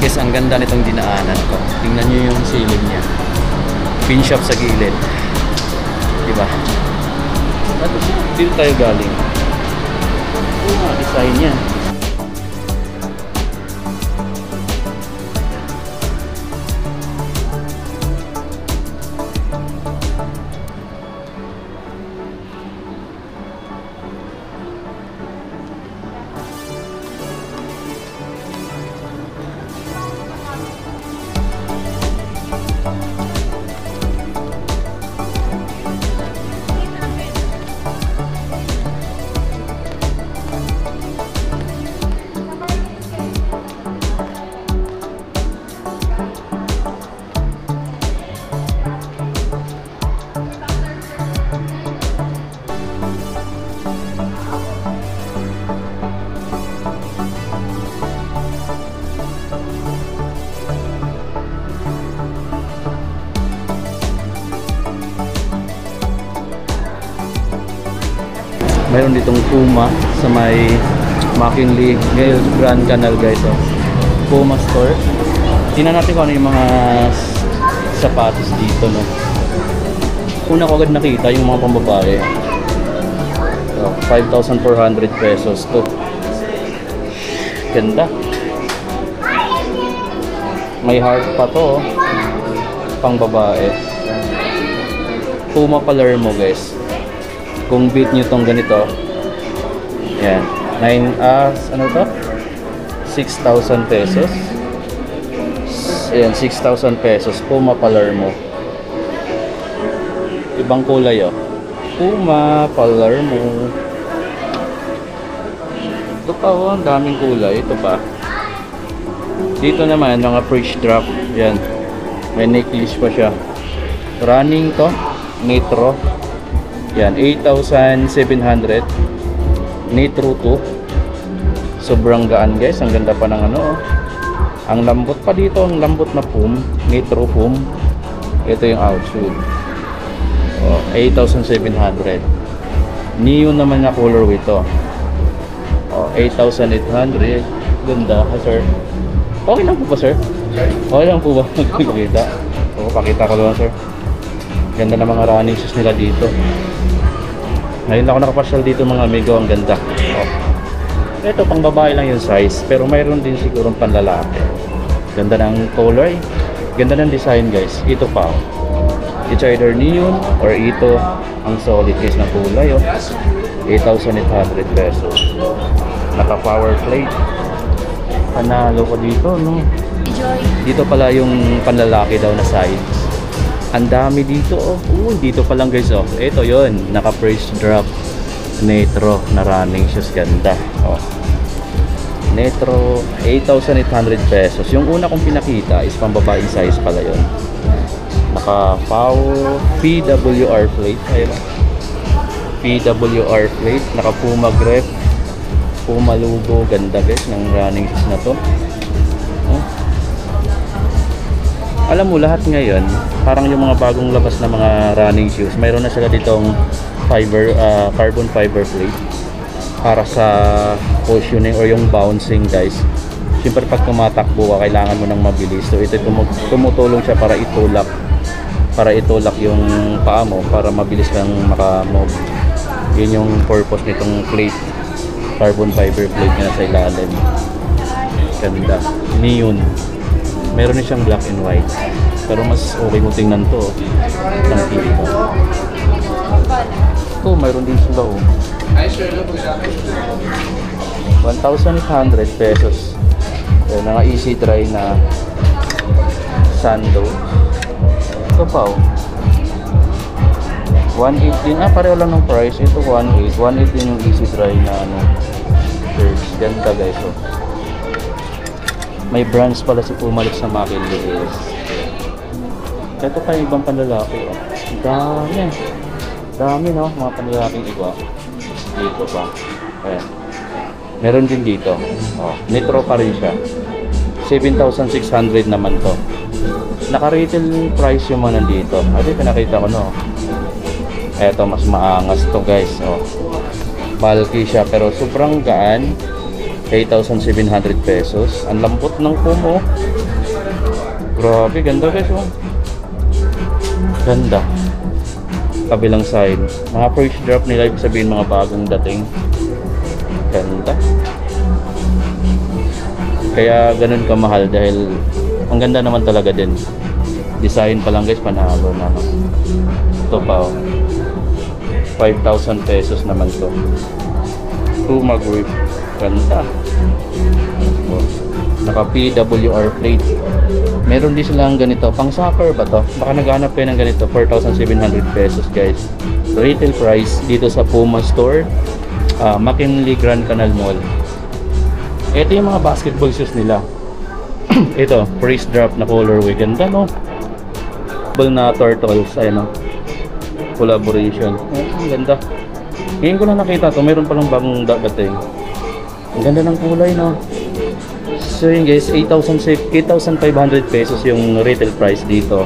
Guys, ang ganda nitong dinaanan ko. Tingnan nyo yung ceiling niya. Pin shop sa gilid. Diba? At dito tayo galing. Design niya. Mayroon ditong Puma sa may McKinley Grand Canal, guys. Oh. Puma store. Tingnan natin kung ano yung mga sapatos dito, no. Una ko agad nakita yung mga pambabae. So, 5,400 pesos to. Ganda. May heart pa to, oh. Pang babae. Puma Palermo, guys. Kung beat nyo tong ganito, yan, 6,000 pesos. Ayan, 6,000 pesos. Puma Palermo. Ibang kulay, oh. Puma Palermo. Ito pa, oh, ang daming kulay. Ito pa. Dito naman, mga fresh drop. Yan, may necklace pa siya. Running to, Nitro. Yan, 8,700. Nitro 2. Sobrang gaan, guys. Ang ganda pa ng ano, oh. Ang lambot pa dito, ang lambot na foam. Nitro foam. Ito yung outsole. Oh, 8,700. Neon naman na colorway ito. Oh, 8,800. Ganda, ha, sir? Okay lang po ba, sir? Okay lang po ba? Magpakita. Oo, pakita ko lang, sir. Ganda na mga running shoes nila dito. Ngayon ako nakapasyal dito, mga amigo. Ang ganda. Oh. Ito pang babae lang yung size, pero mayroon din siguro pang lalaki. Ganda ng color. Ganda ng design, guys. Ito pa. It's either neon or ito ang solid case na kulay. Oh. 8,800 pesos. Naka power plate. Panalo ko dito, no? Dito pala yung panlalaki daw na size. Ang dami dito, oh. Dito pa lang, guys, oh. Ito yon, naka price drop Nitro na running shoes. Ganda, oh. Nitro 8,800 pesos. Yung una kong pinakita is pambabaeng size pala yon. Naka power PWR plate. Ayun, PWR plate. Naka Puma grip, Puma logo. Ganda, guys, ng running shoes na to. Oh. Alam mo, lahat ngayon, parang yung mga bagong labas na mga running shoes, mayroon na sila ditong fiber, carbon fiber plate para sa cushioning or yung bouncing, guys. Siyempre pag tumatakbo ka, kailangan mo ng mabilis. So ito tumutulong siya para itulak yung paa mo para mabilis kang makamove. Yun yung purpose nitong plate, carbon fiber plate na sa ilalim. Ganda, neon. Meron na siyang black and white, pero mas okay mo tingnan to ng TV mo. Ito, mayroon din sila, oh. 1,800 pesos. Yan, mga easy dry na sando. Ito pa, oh. 118. Pareho lang ng price. Ito 1.8. 1.8 din yung easy dry na ano, shirts. Ganda, guys, oh. May brands pala si Puma sa McKinley. Ito pa yung ibang panlalaki, oh. Dami. Dami, no? Mga panlalaking iba. Dito pa. Ayan. Meron din dito. Oh, Nitro pa rin siya. 7,600 naman to. Naka-retail price yung mga nandito. Ito pinakita ko, no? Eto, mas maangas to, guys. Oh. Bulky siya pero sobrang gaan. 8,700 pesos. Ang lambot ng Puma. Grabe, ganda guys oh. Ganda. Kabilang side. Mga first drop nila, ibig sabihin mga bagong dating. Ganda. Kaya ganun kamahal dahil ang ganda naman talaga din. Design pa lang guys, panalo na. Ito pa oh. 5,000 pesos naman to. Puma grip. Ganda. Oh. Naka PWR plate. Meron din silang ganito. Pang soccer ba to? Baka naghanap kayo ng ganito. 4,700 pesos guys. Retail price dito sa Puma store. McKinley Grand Canal Mall. Ito yung mga basketball shoes nila. Ito, freeze drop na colorway. Ganda no? Na turtles. Ayan no? Collaboration. Ang ganda. Ngayon ko lang nakita to. Mayroon palang bagong dating. Ang ganda ng kulay no? So yun guys, 8,500 pesos yung retail price dito.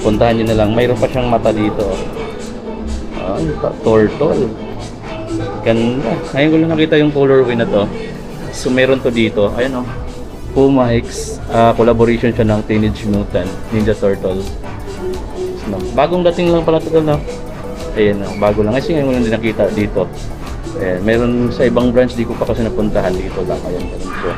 Puntahan nyo na lang. Mayroon pa siyang mata dito. Turtle. Ganda. Ngayon ko lang nakita yung colorway na to. So meron to dito. Ayan o. Puma X. Collaboration siya ng Teenage Mutant Ninja Turtle. So, bagong dating lang pala ito no? Ayan o. Bago lang. Kasi ngayon ko lang din nakita dito. Ayan. Meron sa ibang branch. Di ko pa kasi napuntahan dito lang. Ayan. So,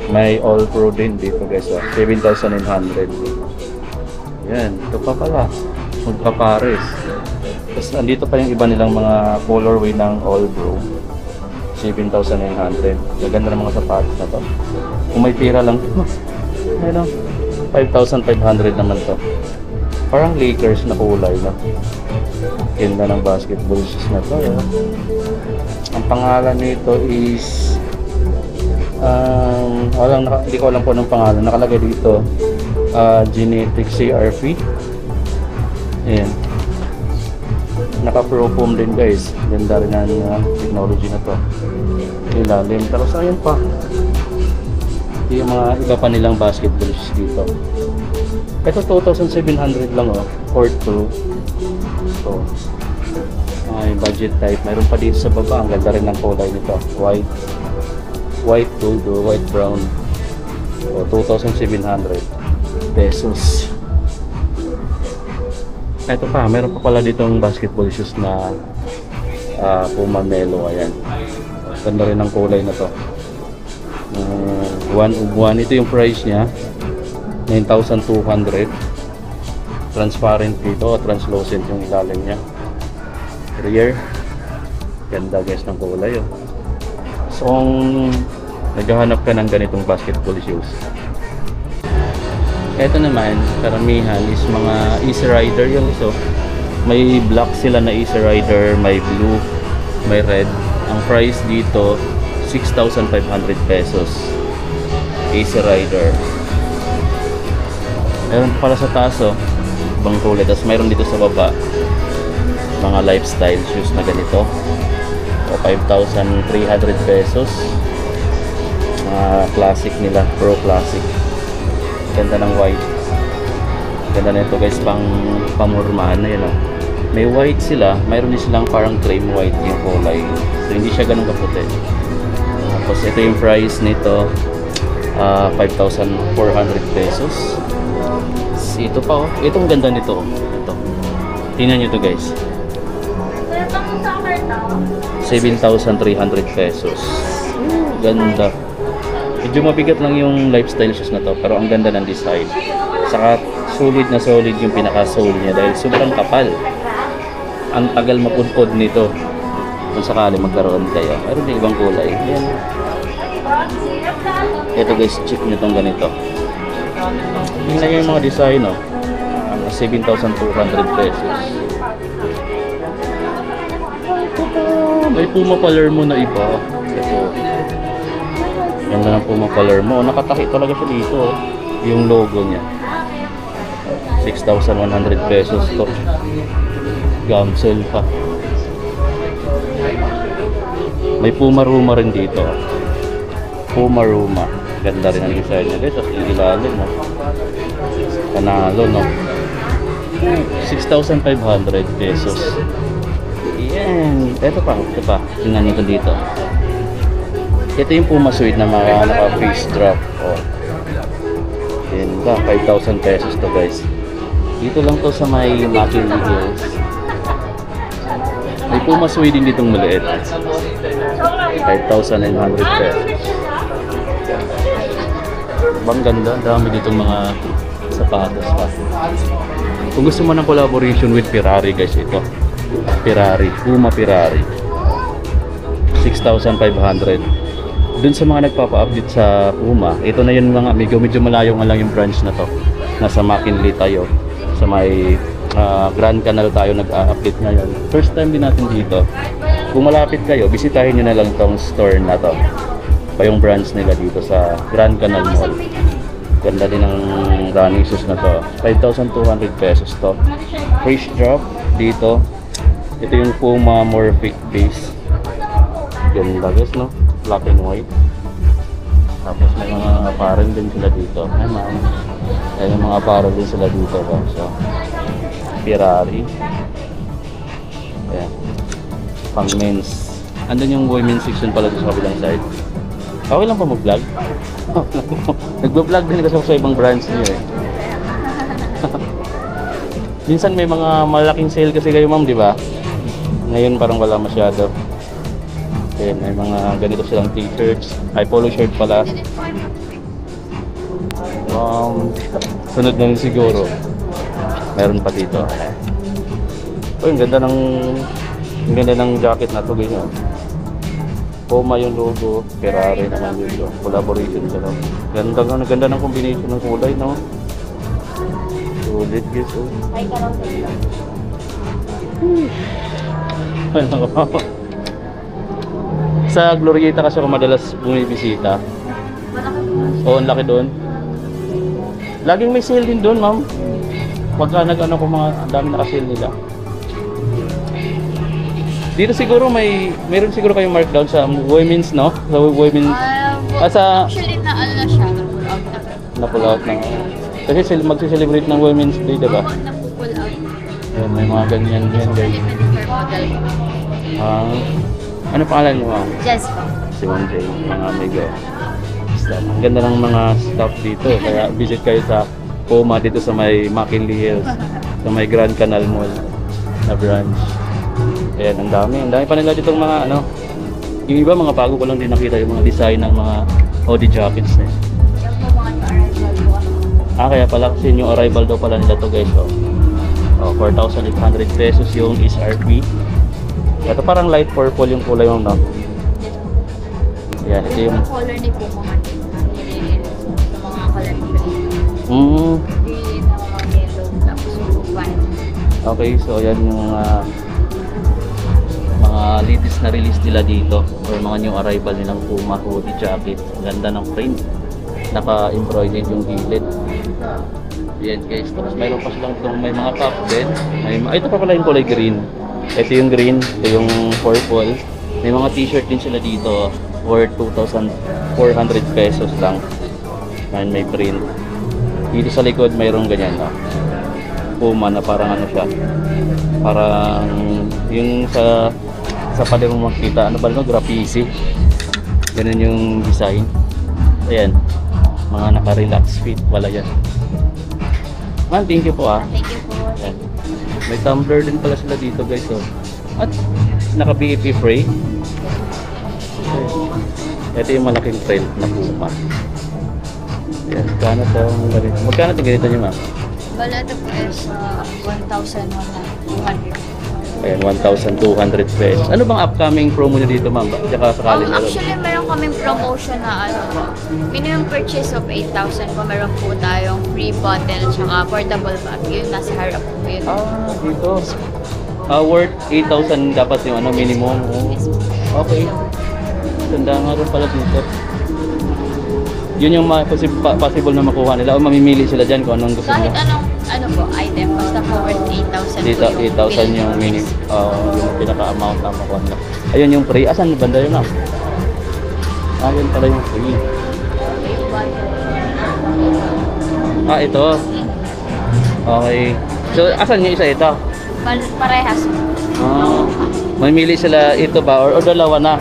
may all pro din dito guys. 7,900. Yan, ito pa pala. Magpapares. Tapos andito pa yung iba nilang mga colorway ng all pro. 7,900. Gaganda ng mga sapatos na to. Kung may pira lang, ayun, 5,500 naman to. Parang Lakers na kulay no? Ganda ng basketball shoes na to. Ang pangalan nito is hindi ko alam po ng pangalan. Nakalagay dito Genetic CRP. Ayan. Naka-pro foam din guys. Ganda rin ang technology na to. Ilalim. Tapos ayun pa. Yung mga iba pa nilang basketball shoes dito. Ito 2,700 lang oh. Court Pro. So, ay budget type. Mayroon pa dito sa baba. Ang ganda rin ng kulay nito. White gold o white brown. O 2,700 pesos. Ito pa, meron pa pala ditong basketball shoes na Puma Melo. Ayan. Ganda rin ang kulay na to. 1 of 1. Ito yung price niya. 9,200. Transparent dito. Translucent yung ilalim niya. Rear. Ganda guys ng kulay. Oh. So, naghahanap ka ng ganitong basketball shoes. Ito naman, karamihan is mga Easy Rider yung iso. May black sila na Easy Rider, may blue, may red. Ang price dito, 6,500 pesos. Easy Rider. Meron pala sa taas oh, ibang kulay. Tapos mayroon dito sa baba, mga lifestyle shoes na ganito. 5,300 pesos. Classic nila, Pro Classic. Ganda ng white. Ganda na ito guys, pamurmaan na yun oh. May white sila, mayroon din silang parang cream white yung kulay. So hindi siya ganun kaputi. Tapos ito yung price nito, 5,400 pesos. Ito pa oh, itong ganda nito oh. Ito. Tingnan nyo to guys. 7,300 pesos. Ganda. Medyo mabigat lang yung lifestyle shoes na to, pero ang ganda ng design. Saka solid na solid yung pinaka-sole niya dahil sobrang kapal. Ang tagal mapudpod nito. Kung sakali magkaroon kayo. Meron din ibang kulay. Ayan. Ito guys, check nyo tong ganito. Tingnan nyo yung mga design oh. 7,200 pesos. May Puma Palermo na iba. Ito. Ganda ng Puma Palermo. Nakatahi talaga siya dito. Yung logo niya. 6,100 pesos to. Gamsel pa. May Puma Ruma rin dito. Puma Ruma. Ganda rin ang design niya. Guys, as yung ilalim. No? Panalo, no? 6,500 pesos. Yan. Ito pa. Tingnan nito dito. Ito yung Puma Suede na mga naka-face drop. Oh. Yan ba, 5,000 pesos to guys. Dito lang to sa may McKinley Hills. May Puma Suede din ditong maliit. 5,900 pesos. Bang ganda, dami ditong mga sapatos pa. Kung gusto mo ng collaboration with Ferrari guys, ito. Ferrari, Puma Ferrari. 6,500. Dun sa mga nagpapa-update sa Puma, ito na yun mga medyo malayo nga lang yung branch na to. Nasa McKinley tayo. Sa may Grand Canal tayo nag-update ngayon. First time din natin dito. Kung malapit kayo, bisitahin nyo na lang tong store na to. Pa yung branch nila dito sa Grand Canal Mall. Ganda din ang running shoes na to. 5,200 pesos to. Fresh drop dito. Ito yung Puma Morphic base. Ganda guys, no? Black and white. Tapos may mga apparel din sila dito. Ay ma'am. May mga apparel din sila dito. So, Ferrari. Ayan. Pang men's. Andun yung women's section pala sa kabilang side. Okay lang pa mag-vlog? Nagbo-vlog din kasi sa ibang branch niyo eh. Minsan may mga malaking sale kasi kayo ma'am, di ba? Ngayon parang wala masyado. Ayan, may mga ganito silang t-shirts. Ay, polo shirt pala. Sunod na rin siguro. Meron pa dito. Oh, ang ganda ng jacket na to, ganyan. Puma yung logo, Ferrari naman yun. Collaboration sila. Ganda ng combination ng kulay, no? Sulit, guys. Oh. Ay, nakapapa. Sa Glorieta kasi ako madalas bumibisita. Oo, ang laki doon. Laging may sale din doon, ma'am. Pagka nag-ano ko mga ang dami naka-sale nila. Dito siguro mayroon siguro kayong markdown sa women's, no? Sa women's. Actually na ano na siya, na-pull out na. Kasi magse-celebrate ng Women's Day, diba? Na-pull out. Ayan, may mga ganyan yan, guys. Ano pangalan niyo, ma'am? Jess po. Si Ma'am Jay, mga amigo. Ang ganda ng mga stuff dito. Kaya visit kayo sa Puma dito sa may McKinley Hills. Sa may Grand Canal Mall na branch. Ayan, ang dami pa nila dito mga ano. Yung iba mga bago ko lang din nakita yung mga design ng mga hoodie jackets eh. Yan po mga arrival po. Kaya pala kasi yung arrival daw pala nila to guys. 4,800 pesos yung SRP. Ito parang light purple yung kulay mo, no? Ayan, ito yung color ni po mga mga color green. Green, mga yellow, tapos white. Okay, so ayan yung mga latest na release nila dito or mga new arrival nilang Puma hoodie jacket. Ang ganda ng print. Naka-embroidered yung gilid. Ayan guys, tapos mayroon pa silang itong may mga cup din. Ito pa pala yung kulay green. Ito yung green, ito yung purple. May mga t-shirt din sila dito worth 2,400 pesos lang. May print. Dito sa likod mayroong ganyan, no? Puma na parang ano siya. Parang yung sa pader mo makita, ano ba no? Graffiti. Ganun yung design. Ayan. Mga naka-relax fit pala yan. Man, thank you po ah. Thank you po. Ayan. May tumbler din pala sila dito guys. Oh. At naka-BEP frame. Ito yung malaking trail na Puma. Ayan, magkano ito ganito nyo, ma'am? Bala ito po is 1,200. Ayan, 1,200 pesos. Ano bang upcoming promo nyo dito, ma'am? Tsaka sakali na rin. Actually, meron kaming promotion na minimum purchase of 8,000 po. Meron po tayong free bottle tsaka portable bag. Yun, nasa harap po yun. Dito. Worth 8,000 dapat yung ano, minimum. Okay. Ganda nga rin pala dito. Yun yung possible na makuha nila o mamimili sila dyan kung anong gusto Kahit nila. anong po item, basta po worth 8,000 Dito, 8,000 yung minimum. Yung pinaka-amount na makuha nila. Ayun yung free. Asan banda yun, ma'am? Yun pala yung free. Ito. Okay. So, asan yung isa ito? Parehas. Mamili sila ito ba? Or dalawa na?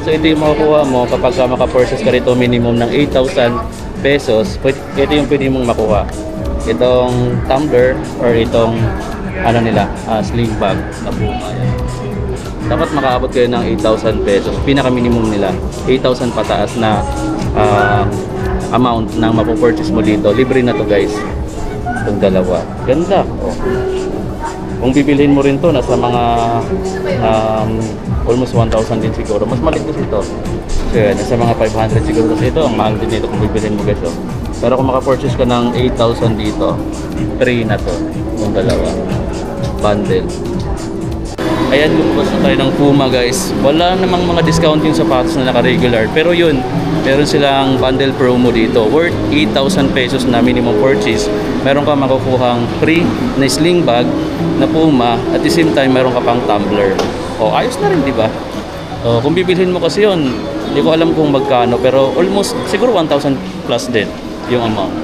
So ito yung makukuha mo kapag ka maka-purchase ka rito minimum ng 8,000 pesos. Ito yung pwede mong makuha. Itong tumbler or itong ano nila, sling bag na Puma. Yan. Dapat makaabot kayo ng 8,000 pesos. Pinaka minimum nila 8,000 pataas na amount na mapopurchase mo dito. Libre na to guys. Itong dalawa. Ganda. Oh. Kung bibilhin mo rin to, nasa mga almost 1,000 din siguro. Mas maliit kasi ito. So yan, nasa mga 500 siguro kasi ito. Ang mahal din dito kung bibilhin mo guys. Oh. Pero kung maka-purchase ka ng 8,000 dito, free na to. Yung dalawa. Bundle. Ayan, lumabas na tayo ng Puma guys. Wala namang mga discount yung sapatos na naka-regular. Pero yun, meron silang bundle promo dito. Worth 8,000 pesos na minimum purchase. Meron ka makukuhang free na sling bag na Puma. At the same time, meron ka pang tumbler. O, ayos na rin, di ba? Kung bibilhin mo kasi yun, hindi ko alam kung magkano. Pero almost, siguro 1,000 plus din yung amount.